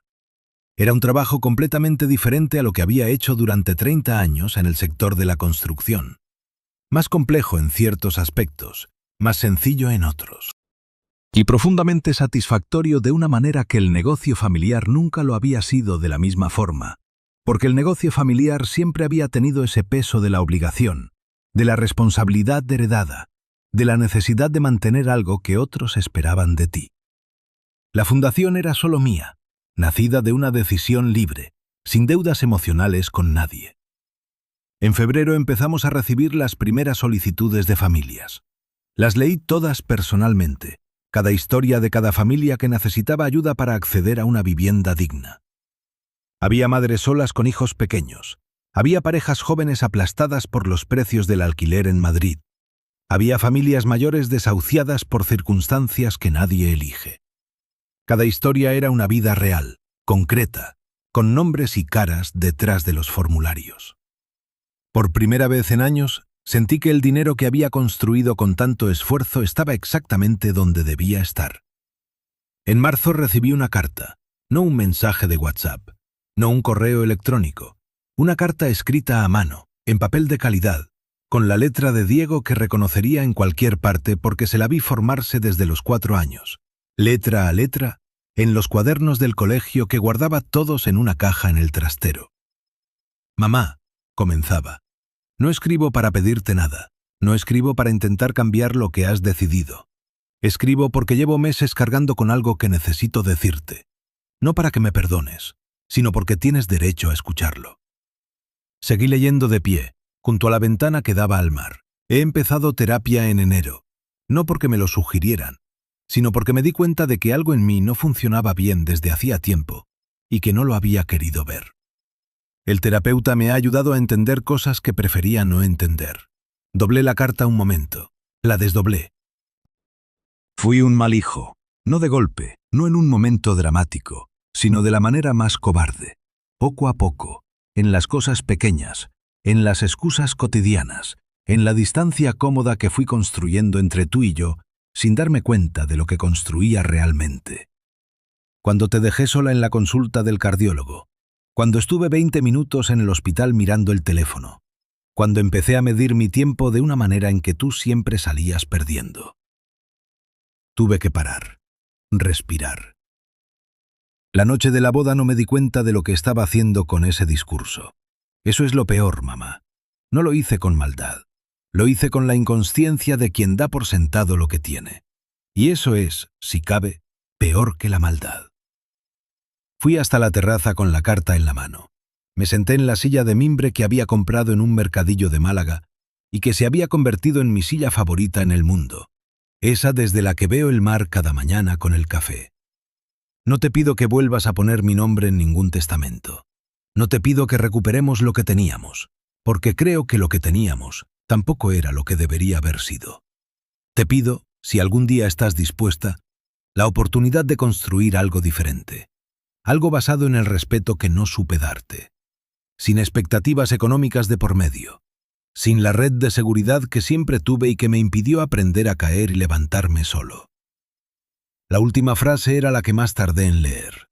Era un trabajo completamente diferente a lo que había hecho durante 30 años en el sector de la construcción. Más complejo en ciertos aspectos, más sencillo en otros. Y profundamente satisfactorio de una manera que el negocio familiar nunca lo había sido de la misma forma, porque el negocio familiar siempre había tenido ese peso de la obligación, de la responsabilidad heredada, de la necesidad de mantener algo que otros esperaban de ti. La fundación era solo mía, nacida de una decisión libre, sin deudas emocionales con nadie. En febrero empezamos a recibir las primeras solicitudes de familias. Las leí todas personalmente, cada historia de cada familia que necesitaba ayuda para acceder a una vivienda digna. Había madres solas con hijos pequeños. Había parejas jóvenes aplastadas por los precios del alquiler en Madrid. Había familias mayores desahuciadas por circunstancias que nadie elige. Cada historia era una vida real, concreta, con nombres y caras detrás de los formularios. Por primera vez en años, sentí que el dinero que había construido con tanto esfuerzo estaba exactamente donde debía estar. En marzo recibí una carta, no un mensaje de WhatsApp, no un correo electrónico, una carta escrita a mano, en papel de calidad, con la letra de Diego que reconocería en cualquier parte porque se la vi formarse desde los 4 años, letra a letra, en los cuadernos del colegio que guardaba todos en una caja en el trastero. «Mamá», comenzaba, «no escribo para pedirte nada, no escribo para intentar cambiar lo que has decidido. Escribo porque llevo meses cargando con algo que necesito decirte, no para que me perdones, sino porque tienes derecho a escucharlo». Seguí leyendo de pie, junto a la ventana que daba al mar. He empezado terapia en enero, no porque me lo sugirieran, sino porque me di cuenta de que algo en mí no funcionaba bien desde hacía tiempo y que no lo había querido ver. El terapeuta me ha ayudado a entender cosas que prefería no entender. Doblé la carta un momento, la desdoblé. Fui un mal hijo, no de golpe, no en un momento dramático, sino de la manera más cobarde. Poco a poco, en las cosas pequeñas, en las excusas cotidianas, en la distancia cómoda que fui construyendo entre tú y yo, sin darme cuenta de lo que construía realmente. Cuando te dejé sola en la consulta del cardiólogo, cuando estuve 20 minutos en el hospital mirando el teléfono, cuando empecé a medir mi tiempo de una manera en que tú siempre salías perdiendo. Tuve que parar, respirar. La noche de la boda no me di cuenta de lo que estaba haciendo con ese discurso. Eso es lo peor, mamá. No lo hice con maldad. Lo hice con la inconsciencia de quien da por sentado lo que tiene. Y eso es, si cabe, peor que la maldad. Fui hasta la terraza con la carta en la mano. Me senté en la silla de mimbre que había comprado en un mercadillo de Málaga y que se había convertido en mi silla favorita en el mundo, esa desde la que veo el mar cada mañana con el café. No te pido que vuelvas a poner mi nombre en ningún testamento. No te pido que recuperemos lo que teníamos, porque creo que lo que teníamos tampoco era lo que debería haber sido. Te pido, si algún día estás dispuesta, la oportunidad de construir algo diferente, algo basado en el respeto que no supe darte, sin expectativas económicas de por medio, sin la red de seguridad que siempre tuve y que me impidió aprender a caer y levantarme solo. La última frase era la que más tardé en leer.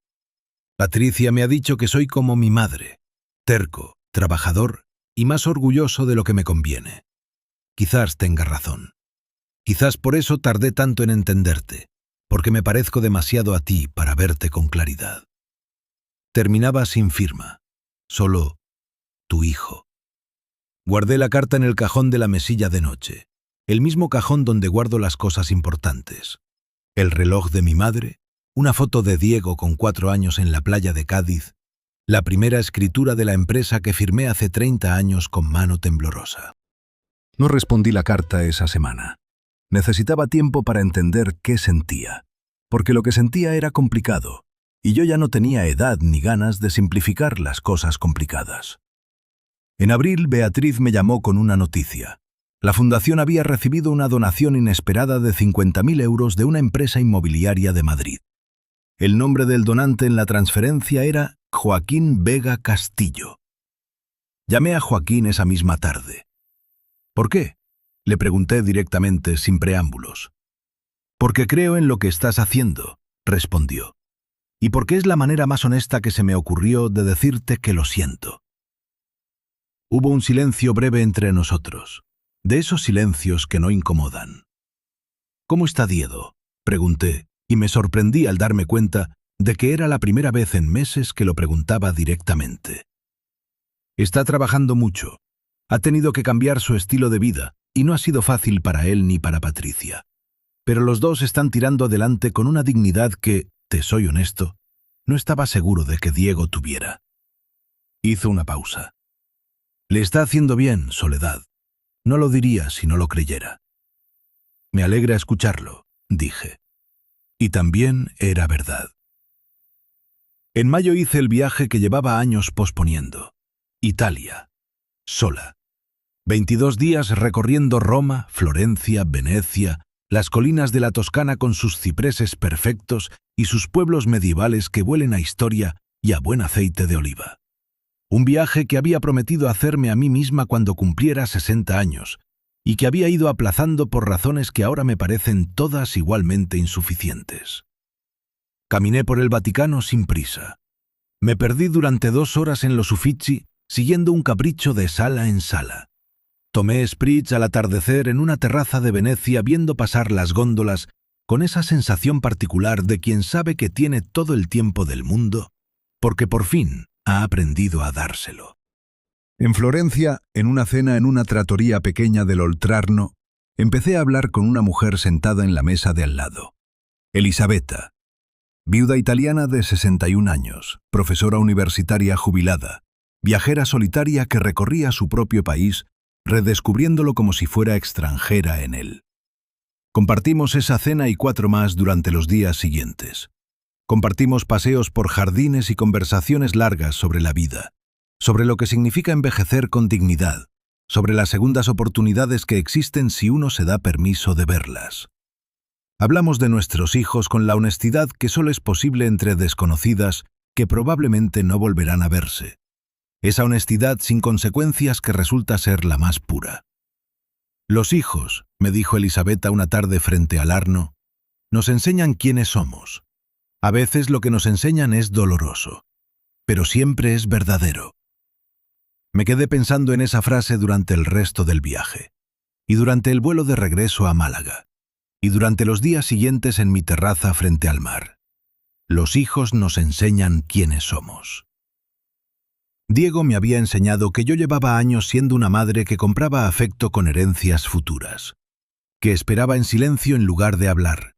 Patricia me ha dicho que soy como mi madre, terco, trabajador y más orgulloso de lo que me conviene. Quizás tenga razón. Quizás por eso tardé tanto en entenderte, porque me parezco demasiado a ti para verte con claridad. Terminaba sin firma, solo tu hijo. Guardé la carta en el cajón de la mesilla de noche, el mismo cajón donde guardo las cosas importantes. El reloj de mi madre, una foto de Diego con 4 años en la playa de Cádiz, la primera escritura de la empresa que firmé hace 30 años con mano temblorosa. No respondí la carta esa semana. Necesitaba tiempo para entender qué sentía, porque lo que sentía era complicado, y yo ya no tenía edad ni ganas de simplificar las cosas complicadas. En abril, Beatriz me llamó con una noticia. La fundación había recibido una donación inesperada de 50.000 euros de una empresa inmobiliaria de Madrid. El nombre del donante en la transferencia era Joaquín Vega Castillo. Llamé a Joaquín esa misma tarde. ¿Por qué? Le pregunté directamente, sin preámbulos. Porque creo en lo que estás haciendo, respondió. Y porque es la manera más honesta que se me ocurrió de decirte que lo siento. Hubo un silencio breve entre nosotros, de esos silencios que no incomodan. ¿Cómo está Diego?, pregunté, y me sorprendí al darme cuenta de que era la primera vez en meses que lo preguntaba directamente. Está trabajando mucho. Ha tenido que cambiar su estilo de vida, y no ha sido fácil para él ni para Patricia. Pero los dos están tirando adelante con una dignidad que, te soy honesto, no estaba seguro de que Diego tuviera. Hizo una pausa. Le está haciendo bien, Soledad. No lo diría si no lo creyera. Me alegra escucharlo, dije. Y también era verdad. En mayo hice el viaje que llevaba años posponiendo. Italia. Sola. 22 días recorriendo Roma, Florencia, Venecia, las colinas de la Toscana con sus cipreses perfectos y sus pueblos medievales que huelen a historia y a buen aceite de oliva. Un viaje que había prometido hacerme a mí misma cuando cumpliera 60 años y que había ido aplazando por razones que ahora me parecen todas igualmente insuficientes. Caminé por el Vaticano sin prisa. Me perdí durante 2 horas en los Uffizi, siguiendo un capricho de sala en sala. Tomé spritz al atardecer en una terraza de Venecia viendo pasar las góndolas con esa sensación particular de quien sabe que tiene todo el tiempo del mundo, porque por fin ha aprendido a dárselo. En Florencia, en una cena en una trattoria pequeña del Oltrarno, empecé a hablar con una mujer sentada en la mesa de al lado. Elisabetta, viuda italiana de 61 años, profesora universitaria jubilada, viajera solitaria que recorría su propio país, redescubriéndolo como si fuera extranjera en él. Compartimos esa cena y 4 más durante los días siguientes. Compartimos paseos por jardines y conversaciones largas sobre la vida, sobre lo que significa envejecer con dignidad, sobre las segundas oportunidades que existen si uno se da permiso de verlas. Hablamos de nuestros hijos con la honestidad que solo es posible entre desconocidas que probablemente no volverán a verse. Esa honestidad sin consecuencias que resulta ser la más pura. Los hijos, me dijo Elisabetta una tarde frente al Arno, nos enseñan quiénes somos. A veces lo que nos enseñan es doloroso, pero siempre es verdadero. Me quedé pensando en esa frase durante el resto del viaje, y durante el vuelo de regreso a Málaga, y durante los días siguientes en mi terraza frente al mar. Los hijos nos enseñan quiénes somos. Diego me había enseñado que yo llevaba años siendo una madre que compraba afecto con herencias futuras, que esperaba en silencio en lugar de hablar,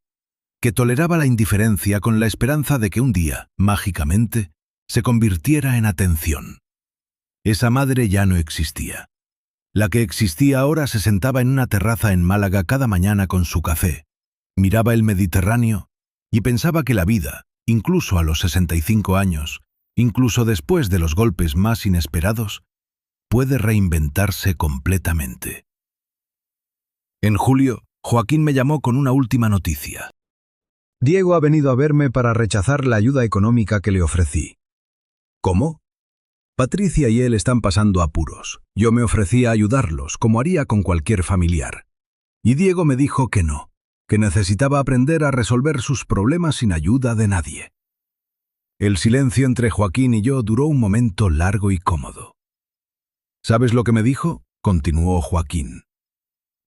que toleraba la indiferencia con la esperanza de que un día, mágicamente, se convirtiera en atención. Esa madre ya no existía. La que existía ahora se sentaba en una terraza en Málaga cada mañana con su café, miraba el Mediterráneo y pensaba que la vida, incluso a los 65 años, incluso después de los golpes más inesperados, puede reinventarse completamente. En julio, Joaquín me llamó con una última noticia. Diego ha venido a verme para rechazar la ayuda económica que le ofrecí. ¿Cómo? Patricia y él están pasando apuros. Yo me ofrecí a ayudarlos, como haría con cualquier familiar. Y Diego me dijo que no, que necesitaba aprender a resolver sus problemas sin ayuda de nadie. El silencio entre Joaquín y yo duró un momento largo y cómodo. ¿Sabes lo que me dijo?, continuó Joaquín.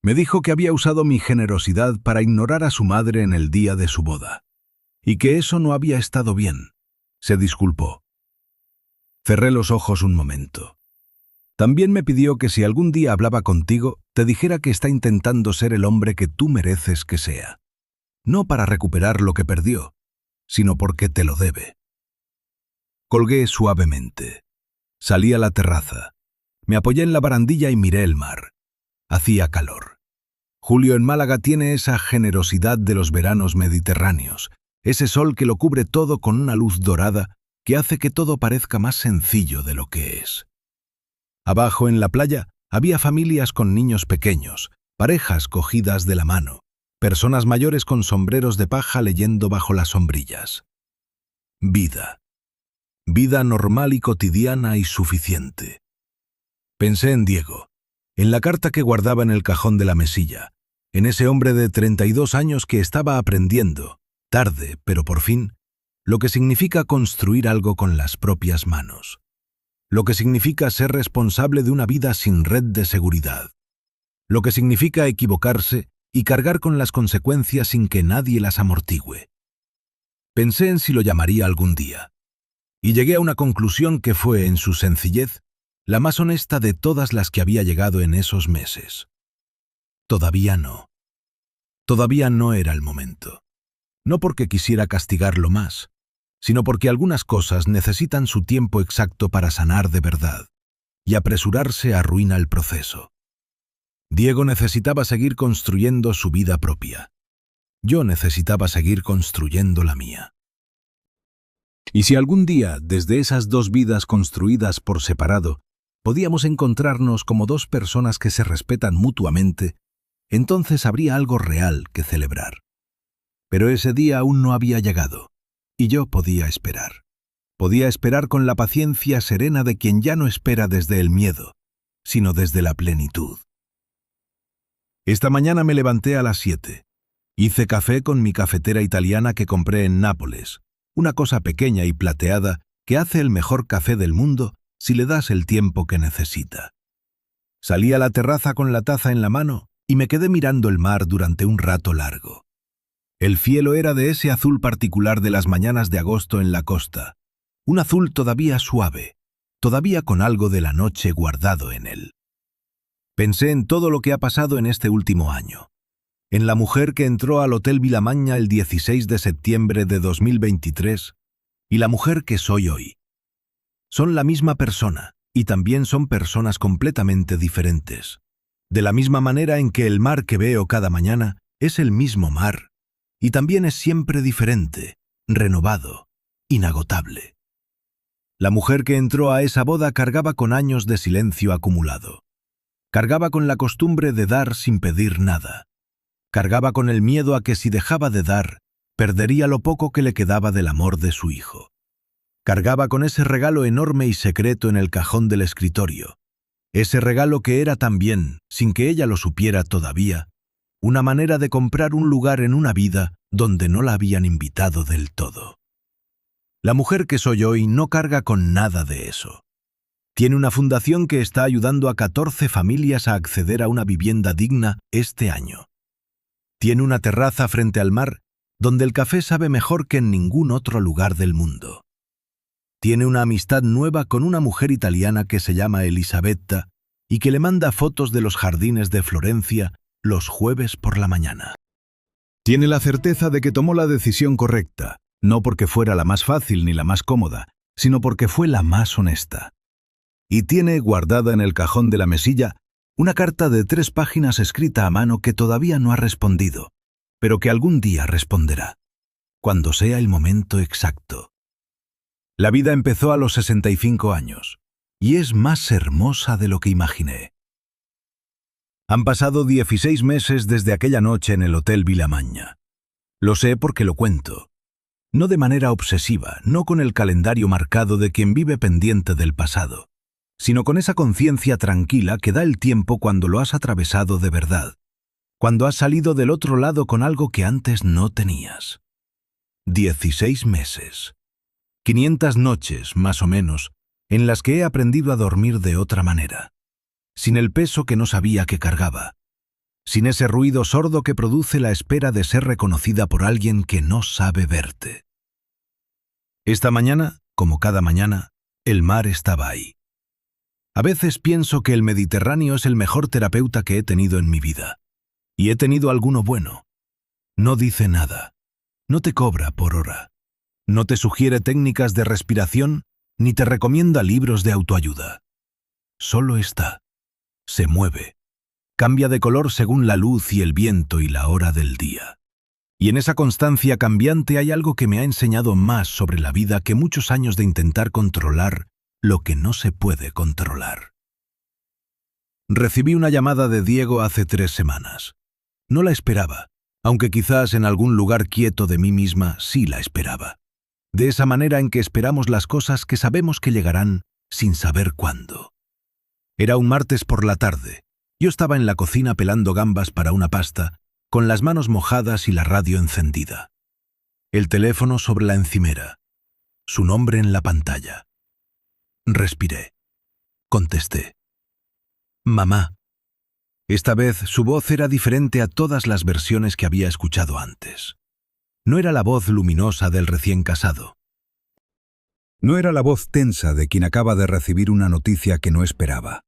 Me dijo que había usado mi generosidad para ignorar a su madre en el día de su boda, y que eso no había estado bien. Se disculpó. Cerré los ojos un momento. También me pidió que si algún día hablaba contigo, te dijera que está intentando ser el hombre que tú mereces que sea. No para recuperar lo que perdió, sino porque te lo debe. Colgué suavemente. Salí a la terraza. Me apoyé en la barandilla y miré el mar. Hacía calor. Julio en Málaga tiene esa generosidad de los veranos mediterráneos, ese sol que lo cubre todo con una luz dorada que hace que todo parezca más sencillo de lo que es. Abajo en la playa había familias con niños pequeños, parejas cogidas de la mano, personas mayores con sombreros de paja leyendo bajo las sombrillas. Vida. Vida normal y cotidiana y suficiente. Pensé en Diego, en la carta que guardaba en el cajón de la mesilla, en ese hombre de 32 años que estaba aprendiendo, tarde, pero por fin, lo que significa construir algo con las propias manos, lo que significa ser responsable de una vida sin red de seguridad, lo que significa equivocarse y cargar con las consecuencias sin que nadie las amortigüe. Pensé en si lo llamaría algún día, y llegué a una conclusión que fue, en su sencillez, la más honesta de todas las que había llegado en esos meses. Todavía no. Todavía no era el momento. No porque quisiera castigarlo más, sino porque algunas cosas necesitan su tiempo exacto para sanar de verdad, y apresurarse arruina el proceso. Diego necesitaba seguir construyendo su vida propia. Yo necesitaba seguir construyendo la mía. Y si algún día, desde esas dos vidas construidas por separado, podíamos encontrarnos como dos personas que se respetan mutuamente, entonces habría algo real que celebrar. Pero ese día aún no había llegado, y yo podía esperar. Podía esperar con la paciencia serena de quien ya no espera desde el miedo, sino desde la plenitud. Esta mañana me levanté a las 7. Hice café con mi cafetera italiana que compré en Nápoles, una cosa pequeña y plateada que hace el mejor café del mundo si le das el tiempo que necesita. Salí a la terraza con la taza en la mano y me quedé mirando el mar durante un rato largo. El cielo era de ese azul particular de las mañanas de agosto en la costa, un azul todavía suave, todavía con algo de la noche guardado en él. Pensé en todo lo que ha pasado en este último año, en la mujer que entró al Hotel Vilamaña el 16 de septiembre de 2023 y la mujer que soy hoy. Son la misma persona y también son personas completamente diferentes, de la misma manera en que el mar que veo cada mañana es el mismo mar y también es siempre diferente, renovado, inagotable. La mujer que entró a esa boda cargaba con años de silencio acumulado. Cargaba con la costumbre de dar sin pedir nada. Cargaba con el miedo a que si dejaba de dar, perdería lo poco que le quedaba del amor de su hijo. Cargaba con ese regalo enorme y secreto en el cajón del escritorio. Ese regalo que era también, sin que ella lo supiera todavía, una manera de comprar un lugar en una vida donde no la habían invitado del todo. La mujer que soy hoy no carga con nada de eso. Tiene una fundación que está ayudando a 14 familias a acceder a una vivienda digna este año. Tiene una terraza frente al mar donde el café sabe mejor que en ningún otro lugar del mundo. Tiene una amistad nueva con una mujer italiana que se llama Elisabetta y que le manda fotos de los jardines de Florencia los jueves por la mañana. Tiene la certeza de que tomó la decisión correcta, no porque fuera la más fácil ni la más cómoda, sino porque fue la más honesta. Y tiene guardada en el cajón de la mesilla una carta de 3 páginas escrita a mano que todavía no ha respondido, pero que algún día responderá, cuando sea el momento exacto. La vida empezó a los 65 años, y es más hermosa de lo que imaginé. Han pasado 16 meses desde aquella noche en el Hotel Vilamaña. Lo sé porque lo cuento. No de manera obsesiva, no con el calendario marcado de quien vive pendiente del pasado, sino con esa conciencia tranquila que da el tiempo cuando lo has atravesado de verdad, cuando has salido del otro lado con algo que antes no tenías. 16 meses. 500 noches, más o menos, en las que he aprendido a dormir de otra manera, sin el peso que no sabía que cargaba, sin ese ruido sordo que produce la espera de ser reconocida por alguien que no sabe verte. Esta mañana, como cada mañana, el mar estaba ahí. A veces pienso que el Mediterráneo es el mejor terapeuta que he tenido en mi vida, y he tenido alguno bueno. No dice nada, no te cobra por hora. No te sugiere técnicas de respiración ni te recomienda libros de autoayuda. Solo está. Se mueve. Cambia de color según la luz y el viento y la hora del día. Y en esa constancia cambiante hay algo que me ha enseñado más sobre la vida que muchos años de intentar controlar lo que no se puede controlar. Recibí una llamada de Diego hace 3 semanas. No la esperaba, aunque quizás en algún lugar quieto de mí misma sí la esperaba. De esa manera en que esperamos las cosas que sabemos que llegarán sin saber cuándo. Era un martes por la tarde. Yo estaba en la cocina pelando gambas para una pasta, con las manos mojadas y la radio encendida. El teléfono sobre la encimera. Su nombre en la pantalla. Respiré. Contesté. Mamá. Esta vez su voz era diferente a todas las versiones que había escuchado antes. No era la voz luminosa del recién casado. No era la voz tensa de quien acaba de recibir una noticia que no esperaba.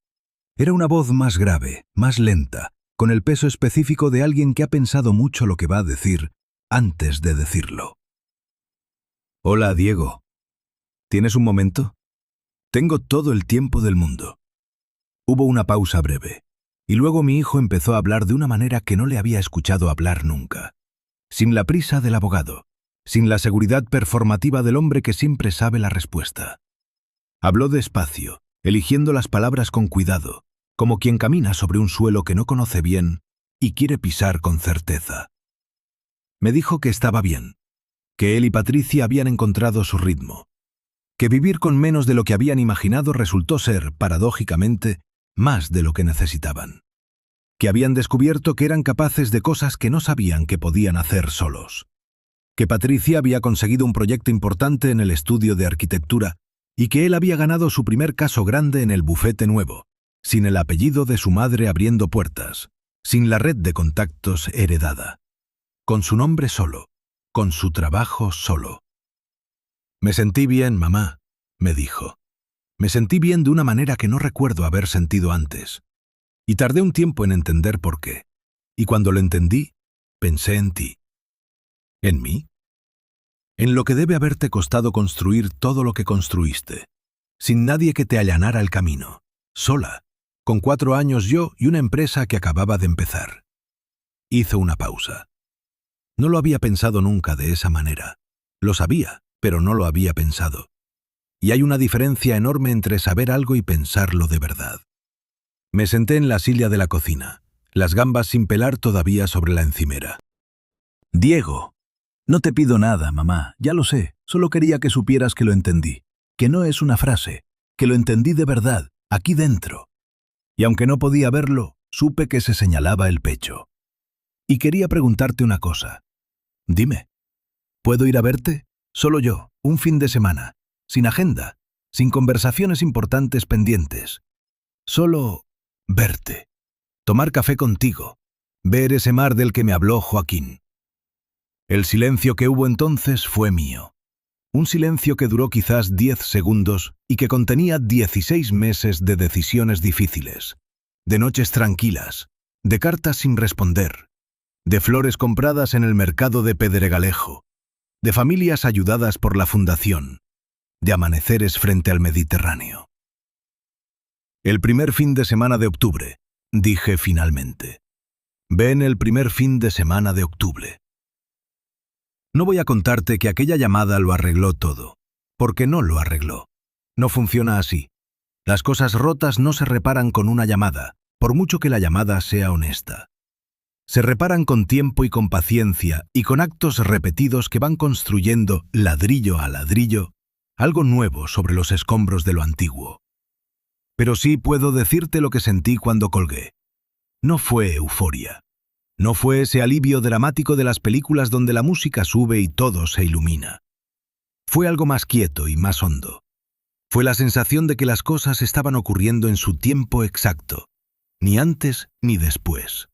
Era una voz más grave, más lenta, con el peso específico de alguien que ha pensado mucho lo que va a decir antes de decirlo. Hola, Diego. ¿Tienes un momento? Tengo todo el tiempo del mundo. Hubo una pausa breve, y luego mi hijo empezó a hablar de una manera que no le había escuchado hablar nunca. Sin la prisa del abogado, sin la seguridad performativa del hombre que siempre sabe la respuesta. Habló despacio, eligiendo las palabras con cuidado, como quien camina sobre un suelo que no conoce bien y quiere pisar con certeza. Me dijo que estaba bien, que él y Patricia habían encontrado su ritmo, que vivir con menos de lo que habían imaginado resultó ser, paradójicamente, más de lo que necesitaban, que habían descubierto que eran capaces de cosas que no sabían que podían hacer solos, que Patricia había conseguido un proyecto importante en el estudio de arquitectura y que él había ganado su primer caso grande en el bufete nuevo, sin el apellido de su madre abriendo puertas, sin la red de contactos heredada, con su nombre solo, con su trabajo solo. Me sentí bien, mamá, me dijo. Me sentí bien de una manera que no recuerdo haber sentido antes. Y tardé un tiempo en entender por qué. Y cuando lo entendí, pensé en ti. ¿En mí? En lo que debe haberte costado construir todo lo que construiste, sin nadie que te allanara el camino, sola, con 4 años yo y una empresa que acababa de empezar. Hizo una pausa. No lo había pensado nunca de esa manera. Lo sabía, pero no lo había pensado. Y hay una diferencia enorme entre saber algo y pensarlo de verdad. Me senté en la silla de la cocina, las gambas sin pelar todavía sobre la encimera. Diego, no te pido nada, mamá, ya lo sé, solo quería que supieras que lo entendí, que no es una frase, que lo entendí de verdad, aquí dentro. Y aunque no podía verlo, supe que se señalaba el pecho. Y quería preguntarte una cosa. Dime, ¿puedo ir a verte? Solo yo, un fin de semana, sin agenda, sin conversaciones importantes pendientes. Solo verte, tomar café contigo, ver ese mar del que me habló Joaquín. El silencio que hubo entonces fue mío. Un silencio que duró quizás 10 segundos y que contenía 16 meses de decisiones difíciles, de noches tranquilas, de cartas sin responder, de flores compradas en el mercado de Pedregalejo, de familias ayudadas por la fundación, de amaneceres frente al Mediterráneo. El primer fin de semana de octubre, dije finalmente. Ven el primer fin de semana de octubre. No voy a contarte que aquella llamada lo arregló todo, porque no lo arregló. No funciona así. Las cosas rotas no se reparan con una llamada, por mucho que la llamada sea honesta. Se reparan con tiempo y con paciencia y con actos repetidos que van construyendo, ladrillo a ladrillo, algo nuevo sobre los escombros de lo antiguo. Pero sí puedo decirte lo que sentí cuando colgué. No fue euforia. No fue ese alivio dramático de las películas donde la música sube y todo se ilumina. Fue algo más quieto y más hondo. Fue la sensación de que las cosas estaban ocurriendo en su tiempo exacto, ni antes ni después.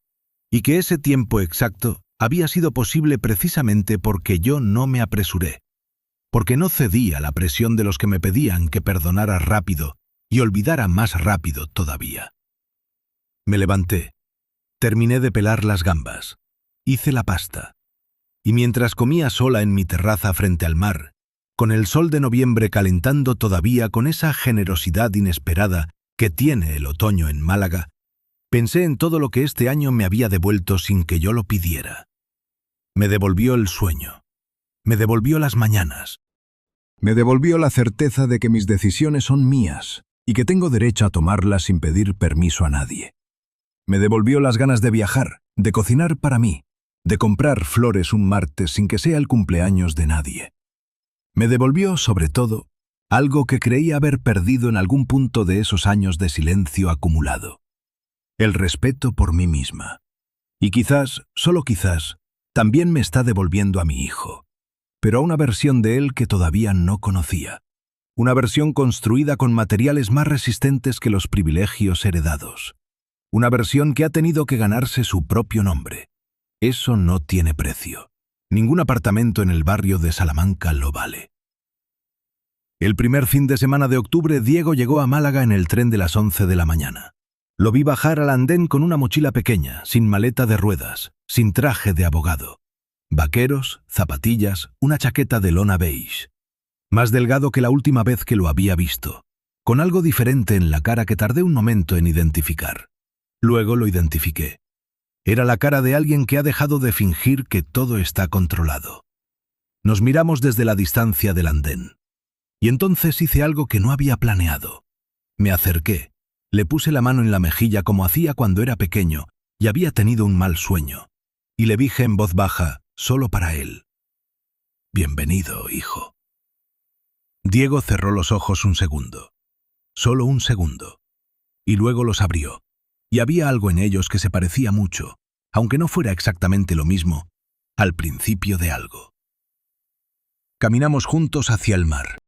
Y que ese tiempo exacto había sido posible precisamente porque yo no me apresuré, porque no cedí a la presión de los que me pedían que perdonara rápido y olvidara más rápido todavía. Me levanté, terminé de pelar las gambas, hice la pasta, y mientras comía sola en mi terraza frente al mar, con el sol de noviembre calentando todavía con esa generosidad inesperada que tiene el otoño en Málaga, pensé en todo lo que este año me había devuelto sin que yo lo pidiera. Me devolvió el sueño, me devolvió las mañanas, me devolvió la certeza de que mis decisiones son mías y que tengo derecho a tomarlas sin pedir permiso a nadie. Me devolvió las ganas de viajar, de cocinar para mí, de comprar flores un martes sin que sea el cumpleaños de nadie. Me devolvió, sobre todo, algo que creía haber perdido en algún punto de esos años de silencio acumulado. El respeto por mí misma. Y quizás, solo quizás, también me está devolviendo a mi hijo, pero a una versión de él que todavía no conocía. Una versión construida con materiales más resistentes que los privilegios heredados. Una versión que ha tenido que ganarse su propio nombre. Eso no tiene precio. Ningún apartamento en el barrio de Salamanca lo vale. El primer fin de semana de octubre, Diego llegó a Málaga en el tren de las 11 de la mañana. Lo vi bajar al andén con una mochila pequeña, sin maleta de ruedas, sin traje de abogado. Vaqueros, zapatillas, una chaqueta de lona beige. Más delgado que la última vez que lo había visto, con algo diferente en la cara que tardé un momento en identificar. Luego lo identifiqué. Era la cara de alguien que ha dejado de fingir que todo está controlado. Nos miramos desde la distancia del andén. Y entonces hice algo que no había planeado. Me acerqué, le puse la mano en la mejilla como hacía cuando era pequeño y había tenido un mal sueño, y le dije en voz baja, solo para él: «Bienvenido, hijo». Diego cerró los ojos un segundo, solo un segundo, y luego los abrió, y había algo en ellos que se parecía mucho, aunque no fuera exactamente lo mismo, al principio de algo. Caminamos juntos hacia el mar.